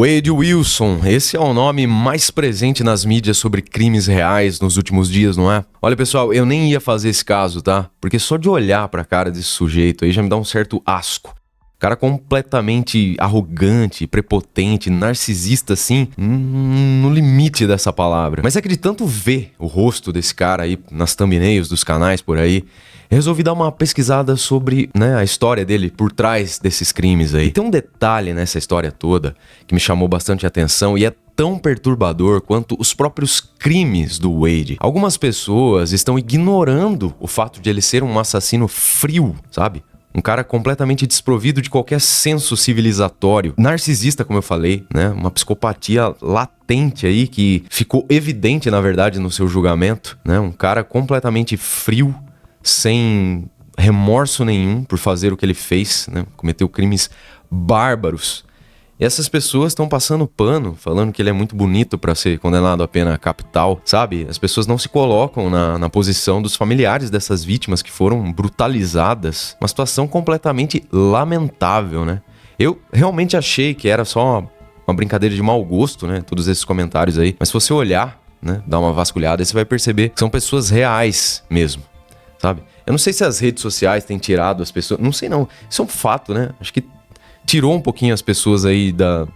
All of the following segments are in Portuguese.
Wade Wilson, esse é o nome mais presente nas mídias sobre crimes reais nos últimos dias, não é? Olha, pessoal, eu nem ia fazer esse caso, tá? Porque só de olhar pra cara desse sujeito aí já me dá um certo asco. Cara completamente arrogante, prepotente, narcisista, assim, no limite dessa palavra. Mas é que de tanto ver o rosto desse cara aí nas thumbnails dos canais por aí, resolvi dar uma pesquisada sobre, a história dele por trás desses crimes aí. E tem um detalhe nessa história toda que me chamou bastante atenção e é tão perturbador quanto os próprios crimes do Wade. Algumas pessoas estão ignorando o fato de ele ser um assassino frio, sabe? Um cara completamente desprovido de qualquer senso civilizatório. Narcisista, como eu falei, né? Uma psicopatia latente aí que ficou evidente, na verdade, no seu julgamento, né? Um cara completamente frio, sem remorso nenhum por fazer o que ele fez, né? Cometeu crimes bárbaros. E essas pessoas estão passando pano, falando que ele é muito bonito para ser condenado à pena capital, sabe? As pessoas não se colocam na posição dos familiares dessas vítimas que foram brutalizadas. Uma situação completamente lamentável, né? Eu realmente achei que era só uma brincadeira de mau gosto, né? Todos esses comentários aí. Mas se você olhar, né? Dar uma vasculhada, aí você vai perceber que são pessoas reais mesmo, sabe? Eu não sei se as redes sociais têm tirado as pessoas... Não sei não. Isso é um fato, né? Acho que tirou um pouquinho as pessoas aí da...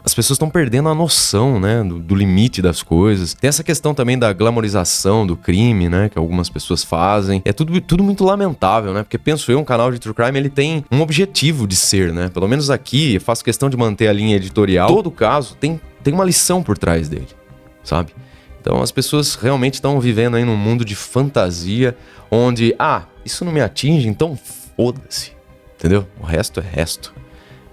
As pessoas estão perdendo a noção, né, do limite das coisas. Tem essa questão também da glamorização do crime, né, que algumas pessoas fazem. É tudo muito lamentável, né, porque penso eu, um canal de True Crime, ele tem um objetivo de ser, né. Pelo menos aqui, eu faço questão de manter a linha editorial. Todo caso tem uma lição por trás dele, sabe? Então as pessoas realmente estão vivendo aí num mundo de fantasia, onde, isso não me atinge, então foda-se, entendeu? O resto é resto.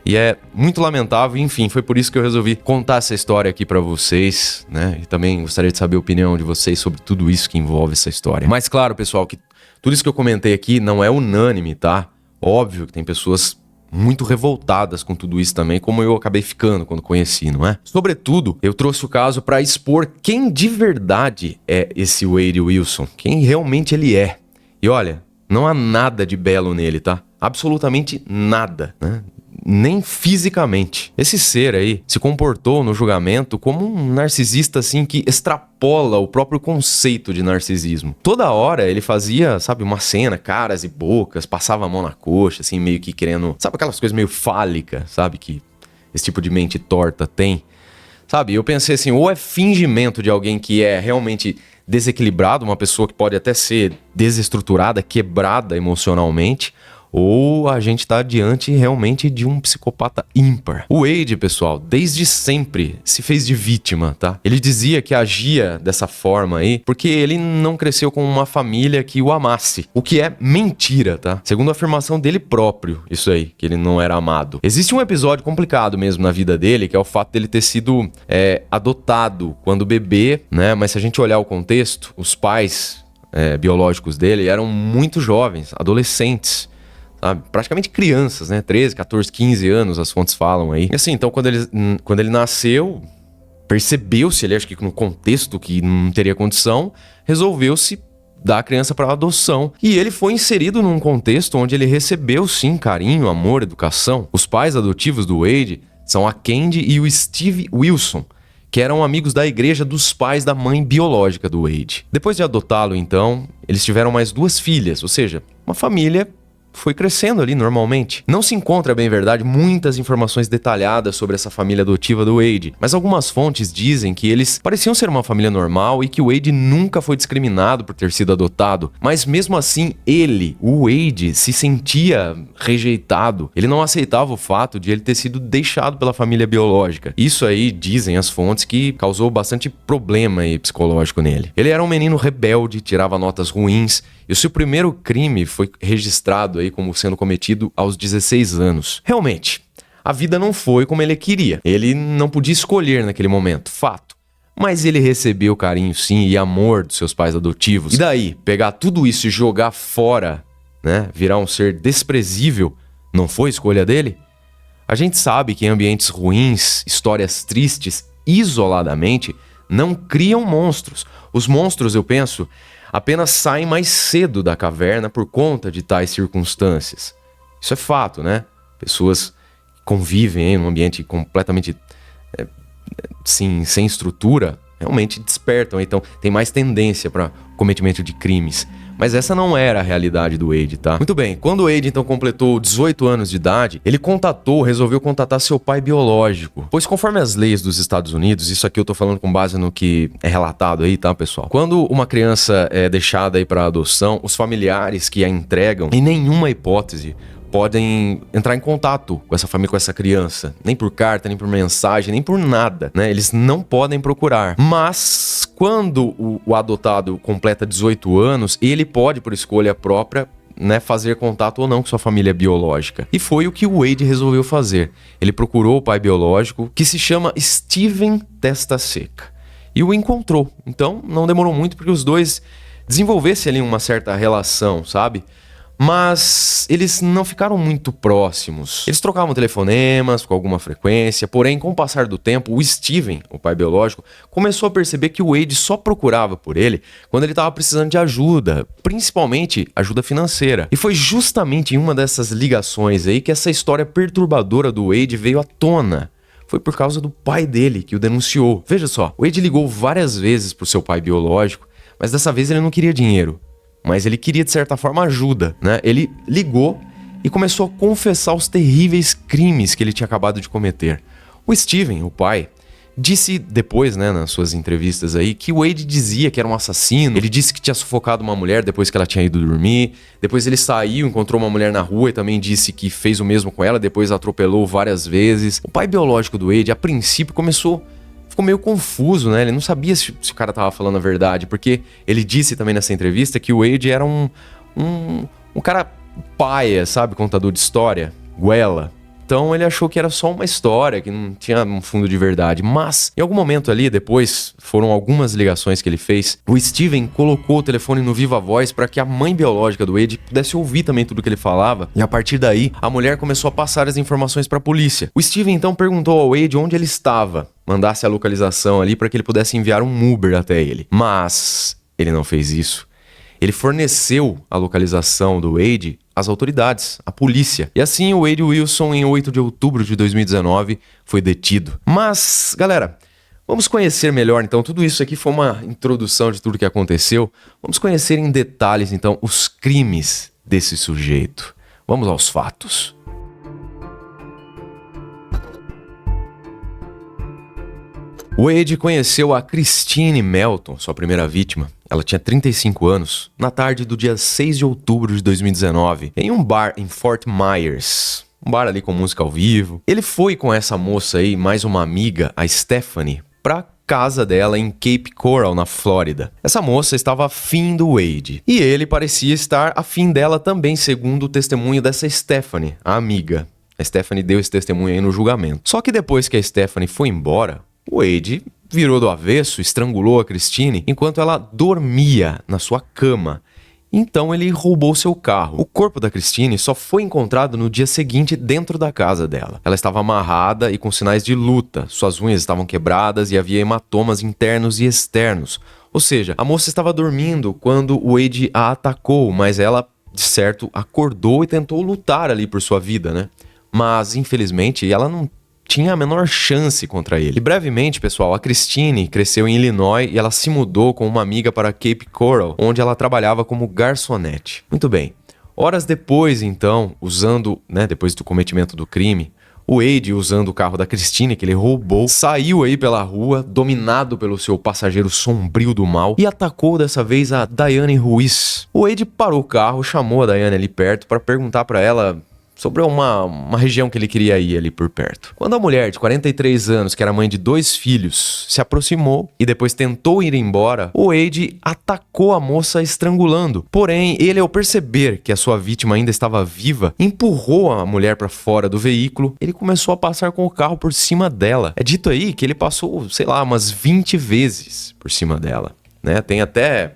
E é muito lamentável, enfim, foi por isso que eu resolvi contar essa história aqui pra vocês, né? E também gostaria de saber a opinião de vocês sobre tudo isso que envolve essa história. Mas claro, pessoal, que tudo isso que eu comentei aqui não é unânime, tá? Óbvio que tem pessoas muito revoltadas com tudo isso também, como eu acabei ficando quando conheci, não é? Sobretudo, eu trouxe o caso pra expor quem de verdade é esse Wade Wilson, quem realmente ele é. E olha, não há nada de belo nele, tá? Absolutamente nada, né? Nem fisicamente. Esse ser aí se comportou no julgamento como um narcisista assim que extrapola o próprio conceito de narcisismo. Toda hora ele fazia, sabe, uma cena, caras e bocas, passava a mão na coxa, assim, meio que querendo... Sabe aquelas coisas meio fálicas, sabe, que esse tipo de mente torta tem? Sabe, eu pensei assim, ou é fingimento de alguém que é realmente desequilibrado, uma pessoa que pode até ser desestruturada, quebrada emocionalmente, ou a gente tá diante realmente de um psicopata ímpar. O Wade, pessoal, desde sempre se fez de vítima, tá? Ele dizia que agia dessa forma aí porque ele não cresceu com uma família que o amasse, o que é mentira, tá? Segundo a afirmação dele próprio, isso aí, que ele não era amado. Existe um episódio complicado mesmo na vida dele, que é o fato dele ter sido adotado quando bebê, né? Mas se a gente olhar o contexto, os pais biológicos dele eram muito jovens, adolescentes, sabe? Praticamente crianças, né? 13, 14, 15 anos, as fontes falam aí. E assim, então quando ele nasceu, percebeu-se, ele acho que no contexto que não teria condição, resolveu-se dar a criança para adoção. E ele foi inserido num contexto onde ele recebeu, sim, carinho, amor, educação. Os pais adotivos do Wade são a Candy e o Steve Wilson, que eram amigos da igreja dos pais da mãe biológica do Wade. Depois de adotá-lo, então, eles tiveram mais 2 filhas, ou seja, uma família foi crescendo ali normalmente. Não se encontra, bem verdade, muitas informações detalhadas sobre essa família adotiva do Wade, mas algumas fontes dizem que eles pareciam ser uma família normal e que o Wade nunca foi discriminado por ter sido adotado, mas mesmo assim o Wade, se sentia rejeitado. Ele não aceitava o fato de ele ter sido deixado pela família biológica. Isso aí, dizem as fontes, que causou bastante problema aí psicológico nele. Ele era um menino rebelde, tirava notas ruins, e o seu primeiro crime foi registrado aí como sendo cometido aos 16 anos. Realmente, a vida não foi como ele queria. Ele não podia escolher naquele momento, fato. Mas ele recebeu carinho sim e amor dos seus pais adotivos. E daí, pegar tudo isso e jogar fora, né? Virar um ser desprezível, não foi escolha dele? A gente sabe que em ambientes ruins, histórias tristes, isoladamente, não criam monstros. Os monstros, eu penso, apenas saem mais cedo da caverna por conta de tais circunstâncias. Isso é fato, né? Pessoas que convivem em um ambiente completamente sim, sem estrutura, realmente despertam, então tem mais tendência para cometimento de crimes. Mas essa não era a realidade do Wade, tá? Muito bem, quando o Wade então completou 18 anos de idade, ele resolveu contatar seu pai biológico. Pois conforme as leis dos Estados Unidos, isso aqui eu tô falando com base no que é relatado aí, tá, pessoal? Quando uma criança é deixada aí para adoção, os familiares que a entregam, em nenhuma hipótese, podem entrar em contato com essa família, com essa criança. Nem por carta, nem por mensagem, nem por nada, né? Eles não podem procurar. Mas quando o adotado completa 18 anos, ele pode, por escolha própria, né, fazer contato ou não com sua família biológica. E foi o que o Wade resolveu fazer. Ele procurou o pai biológico, que se chama Steven Testa Seca, e o encontrou. Então não demorou muito porque os dois desenvolvessem ali uma certa relação, sabe? Mas eles não ficaram muito próximos. Eles trocavam telefonemas com alguma frequência, porém, com o passar do tempo, o Steven, o pai biológico, começou a perceber que o Wade só procurava por ele quando ele estava precisando de ajuda, principalmente ajuda financeira. E foi justamente em uma dessas ligações aí que essa história perturbadora do Wade veio à tona. Foi por causa do pai dele que o denunciou. Veja só, o Wade ligou várias vezes pro seu pai biológico, mas dessa vez ele não queria dinheiro. Mas ele queria, de certa forma, ajuda, né? Ele ligou e começou a confessar os terríveis crimes que ele tinha acabado de cometer. O Steven, o pai, disse depois, né, nas suas entrevistas aí, que o Wade dizia que era um assassino. Ele disse que tinha sufocado uma mulher depois que ela tinha ido dormir. Depois ele saiu, encontrou uma mulher na rua e também disse que fez o mesmo com ela, depois atropelou várias vezes. O pai biológico do Wade, a princípio, ficou meio confuso, né? Ele não sabia se o cara tava falando a verdade, porque ele disse também nessa entrevista que o Wade era um cara paia, sabe? Contador de história, goela. Então ele achou que era só uma história, que não tinha um fundo de verdade. Mas, em algum momento ali, depois, foram algumas ligações que ele fez, o Steven colocou o telefone no Viva Voz para que a mãe biológica do Wade pudesse ouvir também tudo que ele falava. E a partir daí, a mulher começou a passar as informações para a polícia. O Steven então perguntou ao Wade onde ele estava, mandasse a localização ali para que ele pudesse enviar um Uber até ele. Mas ele não fez isso. Ele forneceu a localização do Wade às autoridades, à polícia. E assim o Wade Wilson, em 8 de outubro de 2019, foi detido. Mas, galera, vamos conhecer melhor, então, tudo isso aqui foi uma introdução de tudo que aconteceu. Vamos conhecer em detalhes, então, os crimes desse sujeito. Vamos aos fatos. Wade conheceu a Christine Melton, sua primeira vítima. Ela tinha 35 anos, na tarde do dia 6 de outubro de 2019, em um bar em Fort Myers. Um bar ali com música ao vivo. Ele foi com essa moça aí, mais uma amiga, a Stephanie, pra casa dela em Cape Coral, na Flórida. Essa moça estava afim do Wade, e ele parecia estar afim dela também, segundo o testemunho dessa Stephanie, a amiga. A Stephanie deu esse testemunho aí no julgamento. Só que depois que a Stephanie foi embora, o Wade virou do avesso, estrangulou a Christine enquanto ela dormia na sua cama. Então ele roubou seu carro. O corpo da Christine só foi encontrado no dia seguinte dentro da casa dela. Ela estava amarrada e com sinais de luta. Suas unhas estavam quebradas e havia hematomas internos e externos. Ou seja, a moça estava dormindo quando o Wade a atacou, mas ela, de certo, acordou e tentou lutar ali por sua vida, né? Mas, infelizmente, ela não tinha a menor chance contra ele. E brevemente, pessoal, a Christine cresceu em Illinois e ela se mudou com uma amiga para Cape Coral, onde ela trabalhava como garçonete. Muito bem. Horas depois, então, depois do cometimento do crime, o Wade, usando o carro da Christine que ele roubou, saiu aí pela rua, dominado pelo seu passageiro sombrio do mal, e atacou dessa vez a Diane Ruiz. O Wade parou o carro, chamou a Diane ali perto para perguntar para ela sobre uma região que ele queria ir ali por perto. Quando a mulher de 43 anos, que era mãe de 2 filhos, se aproximou e depois tentou ir embora, o Wade atacou a moça estrangulando. Porém, ele, ao perceber que a sua vítima ainda estava viva, empurrou a mulher para fora do veículo. Ele começou a passar com o carro por cima dela. É dito aí que ele passou, umas 20 vezes por cima dela, né? Tem até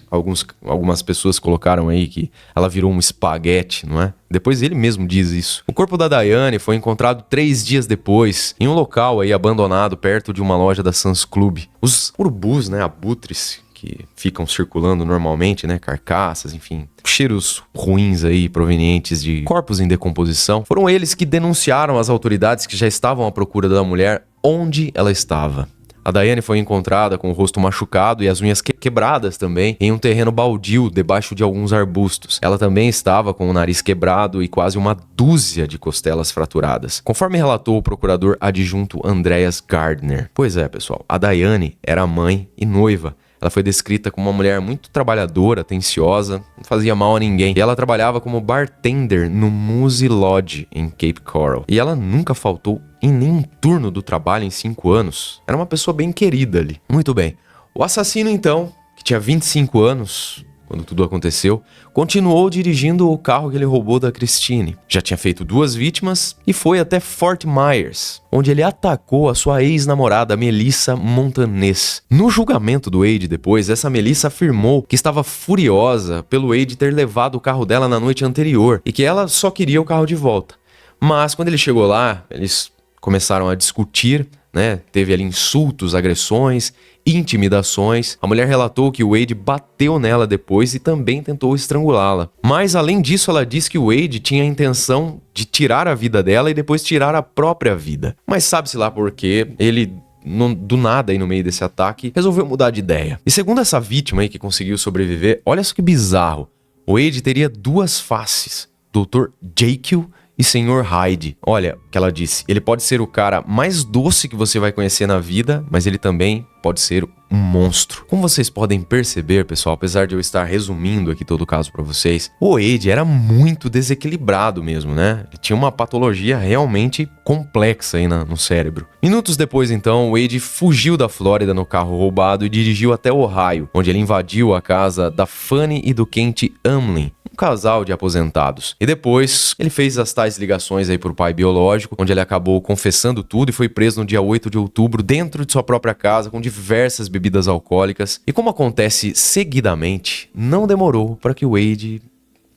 algumas pessoas colocaram aí que ela virou um espaguete, não é? Depois ele mesmo diz isso. O corpo da Diane foi encontrado 3 dias depois, em um local aí abandonado perto de uma loja da Sam's Club. Os urubus, né, abutres, que ficam circulando normalmente, né? Carcaças, enfim, cheiros ruins aí provenientes de corpos em decomposição. Foram eles que denunciaram às autoridades que já estavam à procura da mulher onde ela estava. A Diane foi encontrada com o rosto machucado e as unhas quebradas também em um terreno baldio debaixo de alguns arbustos. Ela também estava com o nariz quebrado e quase uma dúzia de costelas fraturadas, conforme relatou o procurador adjunto Andreas Gardner. Pois é, pessoal, a Diane era mãe e noiva. Ela foi descrita como uma mulher muito trabalhadora, atenciosa, não fazia mal a ninguém. E ela trabalhava como bartender no Musi Lodge, em Cape Coral. E ela nunca faltou em nenhum turno do trabalho em 5 anos. Era uma pessoa bem querida ali. Muito bem. O assassino, então, que tinha 25 anos quando tudo aconteceu, continuou dirigindo o carro que ele roubou da Christine. Já tinha feito 2 vítimas e foi até Fort Myers, onde ele atacou a sua ex-namorada Melissa Montanez. No julgamento do Wade depois, essa Melissa afirmou que estava furiosa pelo Wade ter levado o carro dela na noite anterior e que ela só queria o carro de volta. Mas quando ele chegou lá, eles começaram a discutir, né? Teve ali insultos, agressões, intimidações. A mulher relatou que o Wade bateu nela depois e também tentou estrangulá-la. Mas além disso, ela disse que o Wade tinha a intenção de tirar a vida dela e depois tirar a própria vida. Mas sabe-se lá por quê, ele do nada aí no meio desse ataque resolveu mudar de ideia. E segundo essa vítima aí que conseguiu sobreviver, olha só que bizarro. O Wade teria 2 faces, Dr. Jekyll e Sr. Hyde. Olha o que ela disse, ele pode ser o cara mais doce que você vai conhecer na vida, mas ele também pode ser um monstro. Como vocês podem perceber, pessoal, apesar de eu estar resumindo aqui todo o caso pra vocês, o Wade era muito desequilibrado mesmo, né? Ele tinha uma patologia realmente complexa aí no cérebro. Minutos depois, então, o Wade fugiu da Flórida no carro roubado e dirigiu até Ohio, onde ele invadiu a casa da Fanny e do Kent Hamlin, um casal de aposentados. E depois, ele fez as tais ligações aí pro pai biológico, onde ele acabou confessando tudo e foi preso no dia 8 de outubro dentro de sua própria casa com diversas bebidas alcoólicas. E como acontece seguidamente, não demorou para que o Wade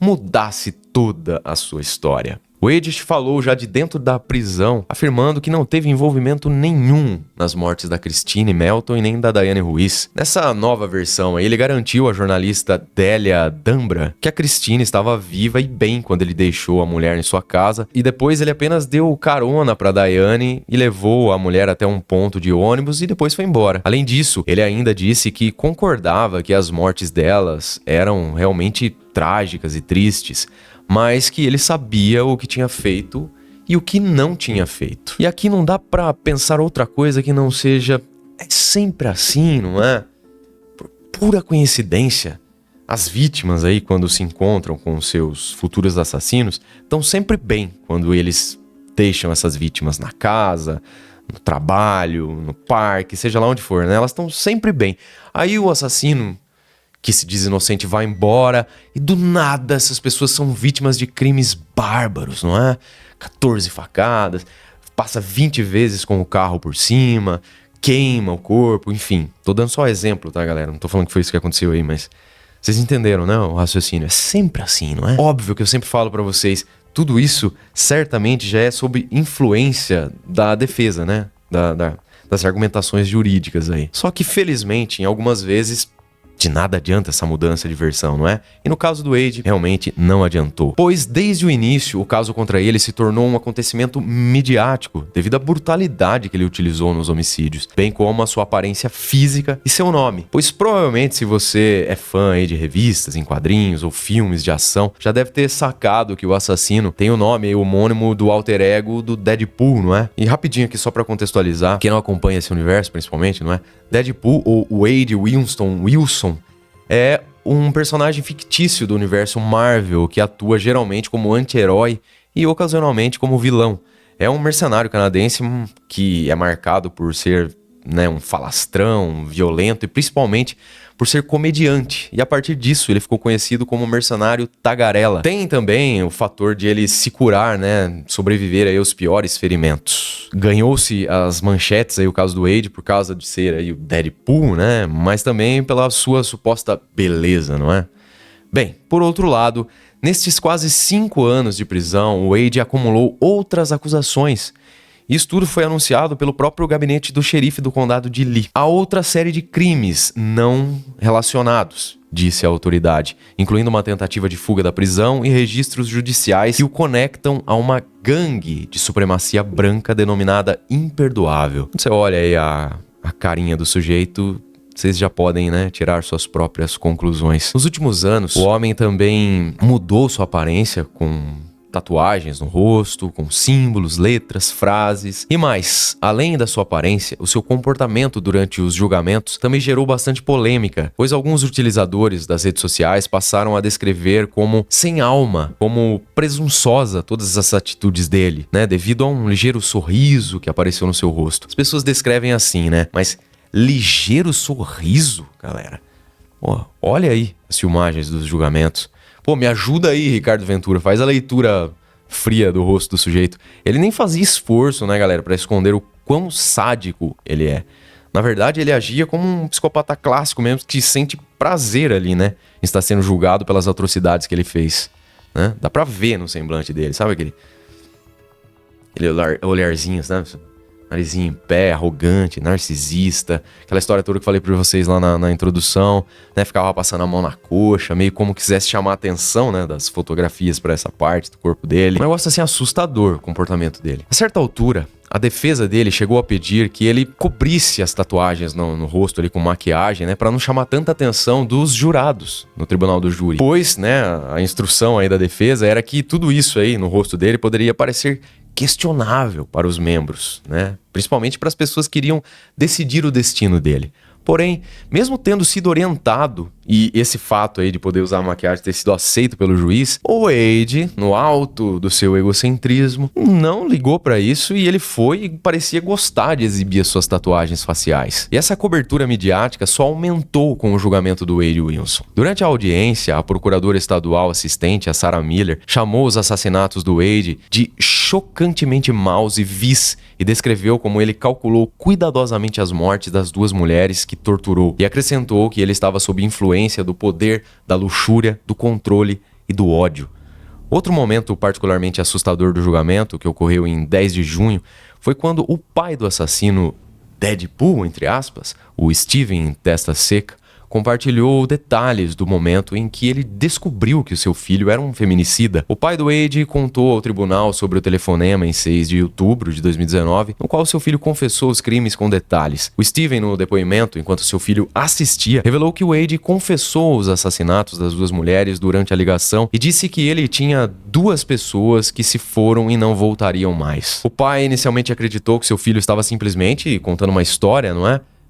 mudasse toda a sua história. Wade falou já de dentro da prisão, afirmando que não teve envolvimento nenhum nas mortes da Christine Melton e nem da Diane Ruiz. Nessa nova versão aí, ele garantiu à jornalista Delia Dambra que a Christine estava viva e bem quando ele deixou a mulher em sua casa, e depois ele apenas deu carona para Diane e levou a mulher até um ponto de ônibus e depois foi embora. Além disso, ele ainda disse que concordava que as mortes delas eram realmente trágicas e tristes, mas que ele sabia o que tinha feito e o que não tinha feito. E aqui não dá pra pensar outra coisa que não seja... É sempre assim, não é? Por pura coincidência, as vítimas aí, quando se encontram com seus futuros assassinos, estão sempre bem quando eles deixam essas vítimas na casa, no trabalho, no parque, seja lá onde for, né? Elas estão sempre bem. Aí o assassino, que se diz inocente, vai embora e do nada essas pessoas são vítimas de crimes bárbaros, não é? 14 facadas, passa 20 vezes com o carro por cima, queima o corpo, enfim. Tô dando só exemplo, tá, galera? Não tô falando que foi isso que aconteceu aí, mas vocês entenderam, né, o raciocínio? É sempre assim, não é? Óbvio que eu sempre falo pra vocês, tudo isso certamente já é sob influência da defesa, né? Das argumentações jurídicas aí. Só que, felizmente, em algumas vezes, de nada adianta essa mudança de versão, não é? E no caso do Wade, realmente não adiantou. Pois desde o início, o caso contra ele se tornou um acontecimento midiático devido à brutalidade que ele utilizou nos homicídios, bem como a sua aparência física e seu nome. Pois provavelmente, se você é fã aí de revistas em quadrinhos ou filmes de ação, já deve ter sacado que o assassino tem o nome aí homônimo do alter ego do Deadpool, não é? E rapidinho aqui só pra contextualizar, quem não acompanha esse universo principalmente, não é? Deadpool, ou Wade Wilson, é um personagem fictício do universo Marvel que atua geralmente como anti-herói e ocasionalmente como vilão. É um mercenário canadense que é marcado por ser, né, um falastrão, violento e principalmente por ser comediante. E a partir disso ele ficou conhecido como mercenário tagarela. Tem também o fator de ele se curar, né, sobreviver aí aos piores ferimentos. Ganhou-se as manchetes aí o caso do Wade por causa de ser aí o Deadpool, né, mas também pela sua suposta beleza, não é? Bem, por outro lado, nestes quase 5 anos de prisão, o Wade acumulou outras acusações. Isso tudo foi anunciado pelo próprio gabinete do xerife do condado de Lee. Há outra série de crimes não relacionados, disse a autoridade, incluindo uma tentativa de fuga da prisão e registros judiciais que o conectam a uma gangue de supremacia branca denominada Imperdoável. Quando você olha aí a carinha do sujeito, vocês já podem, tirar suas próprias conclusões. Nos últimos anos, o homem também mudou sua aparência com tatuagens no rosto, com símbolos, letras, frases e mais. Além da sua aparência, o seu comportamento durante os julgamentos também gerou bastante polêmica, pois alguns utilizadores das redes sociais passaram a descrever como sem alma, como presunçosa todas as atitudes dele, devido a um ligeiro sorriso que apareceu no seu rosto. As pessoas descrevem assim, mas ligeiro sorriso, galera? Pô, olha aí as filmagens dos julgamentos. Pô, me ajuda aí, Ricardo Ventura, faz a leitura fria do rosto do sujeito. Ele nem fazia esforço, galera, pra esconder o quão sádico ele é. Na verdade, ele agia como um psicopata clássico mesmo, que sente prazer ali, em estar sendo julgado pelas atrocidades que ele fez, Dá pra ver no semblante dele, sabe aquele olharzinho, sabe? Narizinho em pé, arrogante, narcisista. Aquela história toda que eu falei pra vocês lá na introdução, Ficava passando a mão na coxa, meio como quisesse chamar a atenção, das fotografias pra essa parte do corpo dele. Um negócio assim assustador, o comportamento dele. A certa altura, a defesa dele chegou a pedir que ele cobrisse as tatuagens no rosto ali com maquiagem, pra não chamar tanta atenção dos jurados no tribunal do júri. Pois, a instrução aí da defesa era que tudo isso aí no rosto dele poderia parecer questionável para os membros, principalmente para as pessoas que iriam decidir o destino dele. Porém, mesmo tendo sido orientado, e esse fato aí de poder usar a maquiagem ter sido aceito pelo juiz, o Wade, no alto do seu egocentrismo, não ligou pra isso e ele foi e parecia gostar de exibir as suas tatuagens faciais. E essa cobertura midiática só aumentou com o julgamento do Wade Wilson. Durante a audiência, a procuradora estadual assistente, a Sarah Miller, chamou os assassinatos do Wade de chocantemente maus e vis e descreveu como ele calculou cuidadosamente as mortes das duas mulheres que torturou e acrescentou que ele estava sob influência do poder, da luxúria, do controle e do ódio. Outro momento particularmente assustador do julgamento, que ocorreu em 10 de junho, foi quando o pai do assassino Deadpool, entre aspas, o Steven Testa Seca, compartilhou detalhes do momento em que ele descobriu que o seu filho era um feminicida. O pai do Wade contou ao tribunal sobre o telefonema em 6 de outubro de 2019, no qual seu filho confessou os crimes com detalhes. O Steven, no depoimento, enquanto seu filho assistia, revelou que o Wade confessou os assassinatos das duas mulheres durante a ligação e disse que ele tinha 2 pessoas que se foram e não voltariam mais. O pai inicialmente acreditou que seu filho estava simplesmente contando uma história,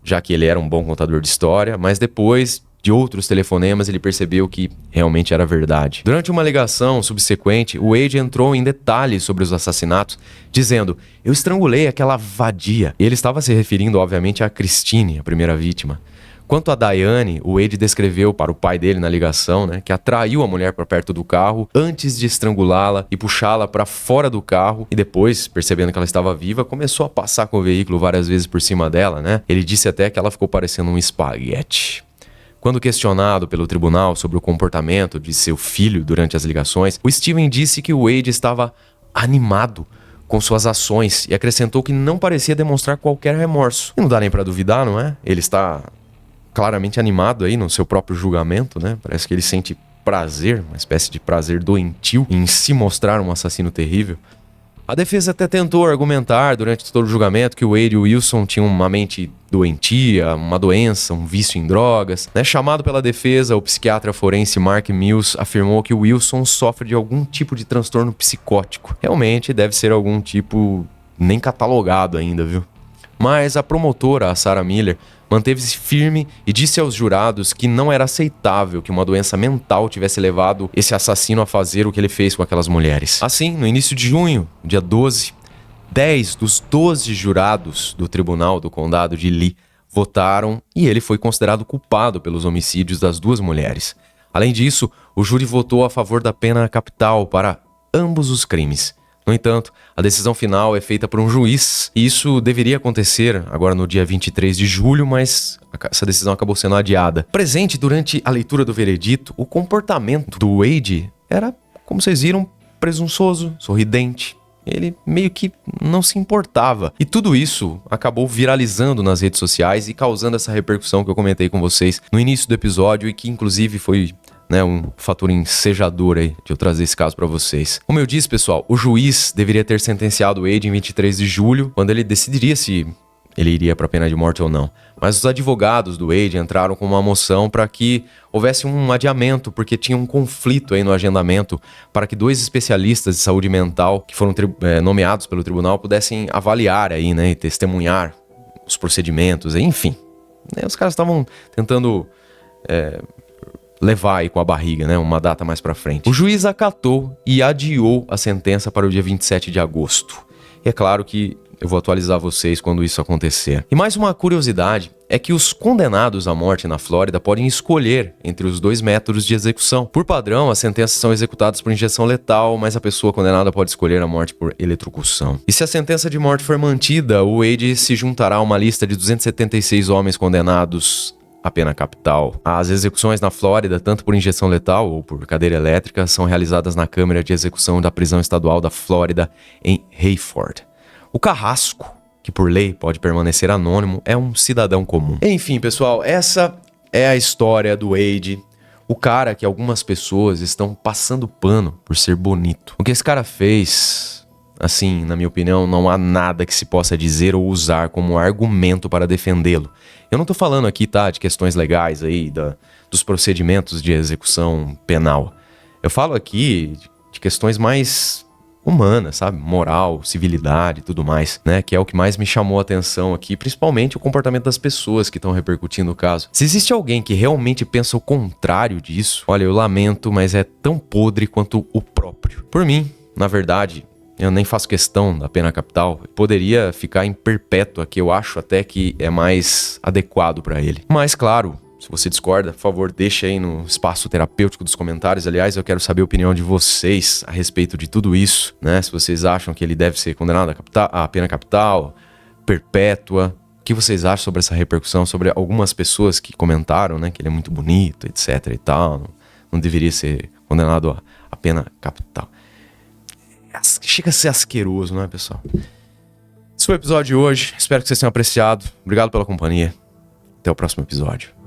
já que ele era um bom contador de história, mas depois de outros telefonemas ele percebeu que realmente era verdade. Durante uma ligação subsequente, o Wade entrou em detalhes sobre os assassinatos, dizendo: "Eu estrangulei aquela vadia." Ele estava se referindo, obviamente, a Christine, a primeira vítima. Quanto a Diane, o Wade descreveu para o pai dele na ligação, que atraiu a mulher para perto do carro antes de estrangulá-la e puxá-la para fora do carro e depois, percebendo que ela estava viva, começou a passar com o veículo várias vezes por cima dela, Ele disse até que ela ficou parecendo um espaguete. Quando questionado pelo tribunal sobre o comportamento de seu filho durante as ligações, o Steven disse que o Wade estava animado com suas ações e acrescentou que não parecia demonstrar qualquer remorso. E não dá nem para duvidar, não é? Ele está claramente animado aí no seu próprio julgamento, Parece que ele sente prazer, uma espécie de prazer doentio em se mostrar um assassino terrível. A defesa até tentou argumentar durante todo o julgamento que o Wade Wilson tinha uma mente doentia, uma doença, um vício em drogas. Chamado pela defesa, o psiquiatra forense Mark Mills afirmou que o Wilson sofre de algum tipo de transtorno psicótico. Realmente deve ser algum tipo nem catalogado ainda, viu? Mas a promotora, a Sarah Miller, manteve-se firme e disse aos jurados que não era aceitável que uma doença mental tivesse levado esse assassino a fazer o que ele fez com aquelas mulheres. Assim, no início de junho, dia 12, 10 dos 12 jurados do tribunal do condado de Lee votaram e ele foi considerado culpado pelos homicídios das duas mulheres. Além disso, o júri votou a favor da pena capital para ambos os crimes. No entanto, a decisão final é feita por um juiz e isso deveria acontecer agora no dia 23 de julho, mas essa decisão acabou sendo adiada. Presente durante a leitura do veredito, o comportamento do Wade era, como vocês viram, presunçoso, sorridente. ele meio que não se importava. E tudo isso acabou viralizando nas redes sociais e causando essa repercussão que eu comentei com vocês no início do episódio e que inclusive foi, né, um fator ensejador aí de eu trazer esse caso pra vocês. Como eu disse, pessoal, o juiz deveria ter sentenciado o Wade em 23 de julho, quando ele decidiria se ele iria para a pena de morte ou não. Mas os advogados do Wade entraram com uma moção para que houvesse um adiamento, porque tinha um conflito aí no agendamento para que 2 especialistas de saúde mental que foram nomeados pelo tribunal pudessem avaliar aí, né, e testemunhar os procedimentos, enfim. Né, os caras estavam tentando levar aí com a barriga, né, uma data mais para frente. O juiz acatou e adiou a sentença para o dia 27 de agosto. E é claro que eu vou atualizar vocês quando isso acontecer. E mais uma curiosidade é que os condenados à morte na Flórida podem escolher entre os 2 métodos de execução. Por padrão, as sentenças são executadas por injeção letal, mas a pessoa condenada pode escolher a morte por eletrocução. E se a sentença de morte for mantida, o Wade se juntará a uma lista de 276 homens condenados à pena capital. As execuções na Flórida, tanto por injeção letal ou por cadeira elétrica, são realizadas na Câmara de Execução da Prisão Estadual da Flórida, em Hayford. O carrasco, que por lei pode permanecer anônimo, é um cidadão comum. Enfim, pessoal, essa é a história do Wade, o cara que algumas pessoas estão passando pano por ser bonito. O que esse cara fez, assim, na minha opinião, não há nada que se possa dizer ou usar como argumento para defendê-lo. Eu não tô falando aqui, tá, de questões legais aí, dos procedimentos de execução penal. Eu falo aqui de questões mais humana, sabe? Moral, civilidade e tudo mais, né? Que é o que mais me chamou a atenção aqui, principalmente o comportamento das pessoas que estão repercutindo o caso. Se existe alguém que realmente pensa o contrário disso, olha, eu lamento, mas é tão podre quanto o próprio. Por mim, na verdade, eu nem faço questão da pena capital. Poderia ficar em perpétua, que eu acho até que é mais adequado pra ele. Mas, claro, se você discorda, por favor, deixa aí no espaço terapêutico dos comentários. Aliás, eu quero saber a opinião de vocês a respeito de tudo isso, né? Se vocês acham que ele deve ser condenado à pena capital, perpétua. O que vocês acham sobre essa repercussão, sobre algumas pessoas que comentaram, né, que ele é muito bonito, etc e tal. Não deveria ser condenado à pena capital. Chega a ser asqueroso, não é, pessoal? Esse foi o episódio de hoje. Espero que vocês tenham apreciado. Obrigado pela companhia. Até o próximo episódio.